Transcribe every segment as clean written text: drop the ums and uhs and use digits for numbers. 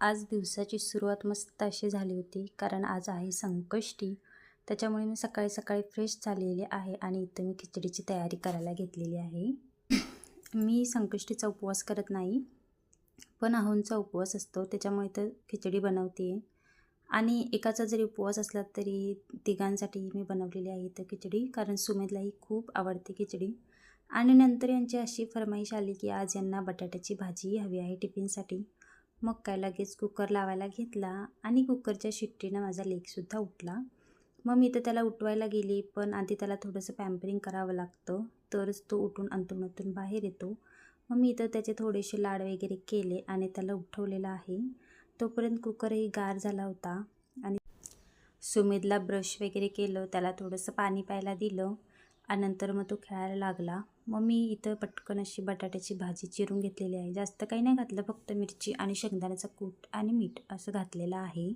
आज दिवसाची सुरुवात मस्त अशी झाली होती, कारण आज आहे संकष्टी. त्याच्यामुळे मी सकाळी सकाळी फ्रेश झालेली आहे आणि इथं मी खिचडीची तयारी करायला घेतलेली आहे. मी संकष्टीचा उपवास करत नाही, पण अहोंचा उपवास असतो, त्याच्यामुळे इथं खिचडी बनवते. आणि एकाचा जरी उपवास असला तरी तिघांसाठी मी बनवलेली आहे इथं खिचडी, कारण सुमेधलाही खूप आवडते खिचडी. आणि नंतर यांची अशी फरमाईश आली की आज यांना बटाट्याची भाजी हवी आहे टिफिनसाठी. मग काय लगेच कुकर लावायला घेतला आणि कुकरच्या शिट्टीनं माझा लेकसुद्धा उठला. मग मी तर त्याला उठवायला गेली, पण आधी त्याला थोडंसं पॅम्परिंग करावं लागतं, तरच तो उठून अंथरुणातून बाहेर येतो. मग मी इथं त्याचे थोडेसे लाड वगैरे केले आणि त्याला उठवलेलं आहे. तोपर्यंत कुकरही गार झाला होता आणि सुमेधला ब्रश वगैरे केलं, त्याला थोडंसं पाणी प्यायला दिलं आणि नंतर मग तो खेळायला लागला. मग मी इथं पटकन अशी बटाट्याची भाजी चिरून घेतलेली आहे. जास्त काही नाही घातलं, फक्त मिरची आणि शेंगदाण्याचा कूट आणि मीठ असं घातलेलं आहे.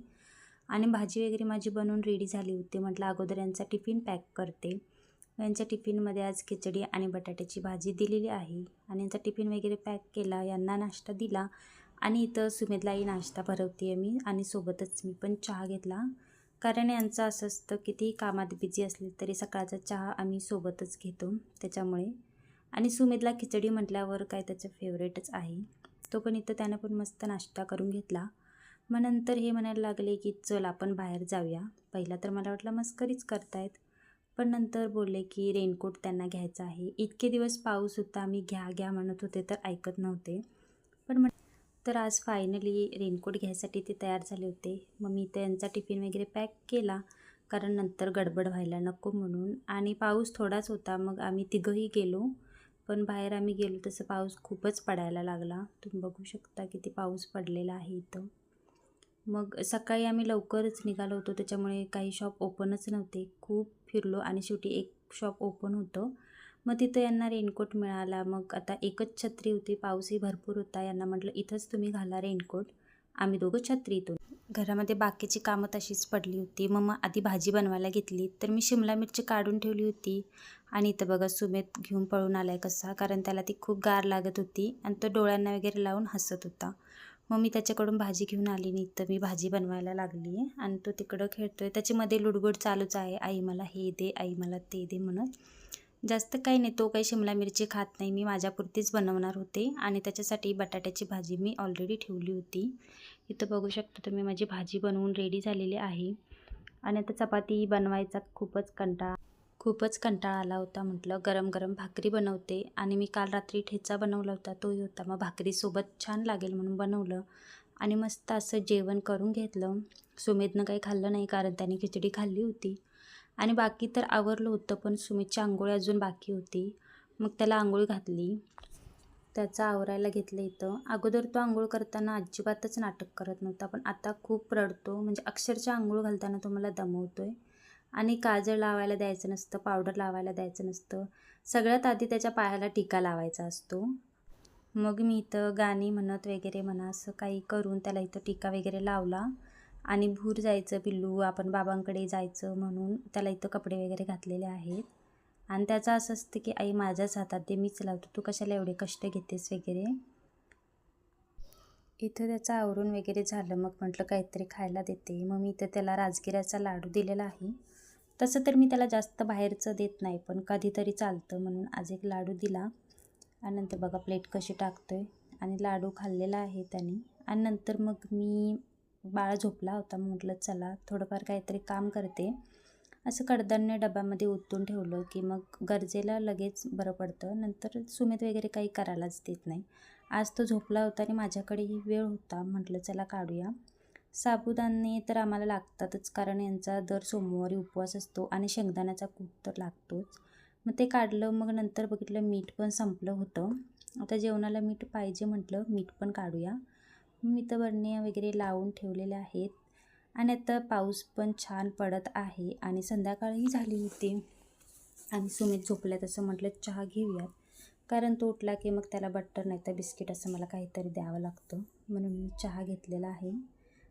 आणि भाजी वगैरे माझी बनवून रेडी झाली होती. म्हटलं अगोदर यांचा टिफिन पॅक करते. यांच्या टिफिनमध्ये आज खिचडी आणि बटाट्याची भाजी दिलेली आहे आणि यांचा टिफिन वगैरे पॅक केला, यांना नाश्ता दिला आणि इथं सुमेधलाही नाश्ता भरवते आहे मी आणि सोबतच मी पण चहा घेतला. कारण यांचं असं असतं कितीही कामात बिझी असले तरी सकाळचा चहा आम्ही सोबतच घेतो त्याच्यामुळे. आणि सुमेधला खिचडी म्हटल्यावर काय त्याचं फेवरेटच आहे. तो पण इथं त्यानं पण मस्त नाश्ता करून घेतला. मग नंतर हे म्हणायला लागले की चल आपण बाहेर जाऊया. पहिला तर मला वाटलं मस्करीच करतायत, पण नंतर बोलले की रेनकोट त्यांना घ्यायचा आहे. इतके दिवस पाऊस होता, आम्ही घ्या घ्या म्हणत होते तर ऐकत नव्हते. पण तर आज फायनली रेनकोट घ्यायसाठी ते तयार झाले होते. मग मी त्यांचा टिफिन वगैरे पॅक केला, कारण नंतर गडबड व्हायला नको म्हणून. आणि पाऊस थोडाच होता, मग आम्ही तिघंही गेलो. पण बाहेर आम्ही गेलो तसं पाऊस खूपच पडायला लागला. तुम्ही बघू शकता किती पाऊस पडलेला आहे इथं. मग सकाळी आम्ही लवकरच निघालो होतो, त्याच्यामुळे काही शॉप ओपनच नव्हते. खूप फिरलो आणि शेवटी एक शॉप ओपन होतं. मग तिथं यांना रेनकोट मिळाला. मग आता एकच छत्री होती, पाऊसही भरपूर होता. यांना म्हटलं इथंच तुम्ही घाला रेनकोट, आम्ही दोघं छत्रीतून. घरामध्ये बाकीची कामं तशीच पडली होती. मग आधी भाजी बनवायला घेतली, तर मी शिमला मिरची काढून ठेवली होती. आणि इथं बघा सुमेध घेऊन पळून आलाय कसा, कारण त्याला ती खूप गार लागत होती आणि तो डोळ्यांना वगैरे लावून हसत होता. मग मी त्याच्याकडून भाजी घेऊन आली नाही, तर मी भाजी बनवायला लागली आहे आणि तो तिकडं खेळतोय. त्याच्यामध्ये लुडबुड चालूच आहे, आई मला हे दे, आई मला ते दे म्हणत. जास्त काही नाही, तो काही शिमला मिरची खात नाही. मी माझ्यापुरतीच बनवणार होते आणि त्याच्यासाठी बटाट्याची भाजी मी ऑलरेडी ठेवली होती. इथं बघू शकता तुम्ही माझी भाजी बनवून रेडी झालेली आहे. आणि आता चपाती बनवायचा खूपच कंटाळा आला होता. म्हटलं गरम गरम भाकरी बनवते आणि मी काल रात्री ठेचा बनवला होता, तोही होता. मग भाकरीसोबत छान लागेल म्हणून बनवलं आणि मस्त असं जेवण करून घेतलं. सुमेधनं काही खाल्लं नाही, कारण त्याने खिचडी खाल्ली होती. आणि बाकी तर आवरलं होतं, पण सुमितची आंघोळ अजून बाकी होती. मग त्याला आंघोळ घातली, त्याचं आवरायला घेतलं इथं. अगोदर तो आंघोळ करताना अजिबातच नाटक करत नव्हता, पण आता खूप रडतो. म्हणजे अक्षरशः आंघोळ घालताना तो मला दमवतोय. आणि काजळ लावायला द्यायचं नसतं, पावडर लावायला द्यायचं नसतं. सगळ्यात आधी त्याच्या पायाला टिका लावायचा असतो. मग मी इथं गाणी म्हणत वगैरे म्हणा असं काही करून त्याला इथं टिका वगैरे लावला. आणि भूर जायचं पिल्लू, आपण बाबांकडे जायचं म्हणून त्याला इथं कपडे वगैरे घातलेले आहेत. आणि त्याचं असं असतं की आई माझ्याच हातात दे, मीच लावतो, तू कशाला एवढे कष्ट घेतेस वगैरे. इथं त्याचं आवरून वगैरे झालं, मग म्हटलं काहीतरी खायला देते. मग मी इथं त्याला राजगिऱ्याचा लाडू दिलेला आहे. तसं तर मी त्याला जास्त बाहेरचं देत नाही, पण कधीतरी चालतं म्हणून आज एक लाडू दिला. आणि नंतर बघा प्लेट कशी टाकतोय आणि लाडू खाल्लेला आहे त्याने. आणि नंतर मग मी बाळ झोपला होता, म्हटलं चला थोडंफार काहीतरी काम करते. असं कडधान्य डब्यामध्ये ओतून ठेवलं की मग गरजेला लगेच बरं पडतं. नंतर सुमेध वगैरे काही करायलाच देत नाही. आज तो झोपला होता आणि माझ्याकडेही वेळ होता, म्हटलं चला काढूया. साबुदाणे तर आम्हाला लागतातच, कारण यांचा दर सोमवारी उपवास असतो आणि शेंगदाण्याचा कूट तर लागतोच. मग ते काढलं. मग नंतर बघितलं मीठ पण संपलं होतं. आता जेवणाला मीठ पाहिजे, म्हटलं मीठ पण काढूया. मी तर बरण्या वगैरे लावून ठेवलेल्या आहेत. आणि आता पाऊस पण छान पडत आहे आणि संध्याकाळही झाली होती. आणि सुमित झोपल्यात असं म्हटलं चहा घेऊयात, कारण तो उठला की मग त्याला बटर नाही तर बिस्किट असं मला काहीतरी द्यावं लागतं, म्हणून मी चहा घेतलेला आहे.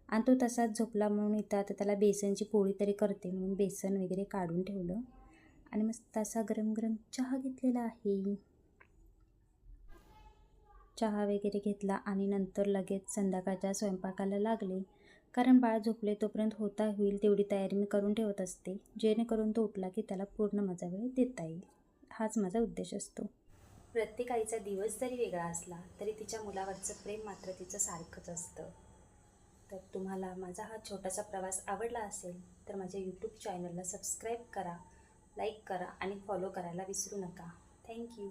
आणि तो तसाच झोपला म्हणून इथं आता त्याला बेसनची पोळी तरी करते, म्हणून बेसन वगैरे काढून ठेवलं आणि मस्त असा गरम गरम चहा घेतलेला आहे. चहा वगैरे घेतला आणि नंतर लगेच संध्याकाळच्या स्वयंपाकाला लागले. कारण बाळ झोपले तोपर्यंत होता होईल तेवढी तयारी मी करून ठेवत असते, जेणेकरून तो उठला की त्याला पूर्ण माझा वेळ देता येईल. हाच माझा उद्देश असतो. प्रत्येक आईचा दिवस जरी वेगळा असला तरी तिच्या मुलावरचं प्रेम मात्र तिचं सारखंच असतं. तर तुम्हाला माझा हा छोटासा प्रवास आवडला असेल तर माझ्या यूट्यूब चॅनलला सबस्क्राईब करा, लाईक करा आणि फॉलो करायला विसरू नका. थँक्यू.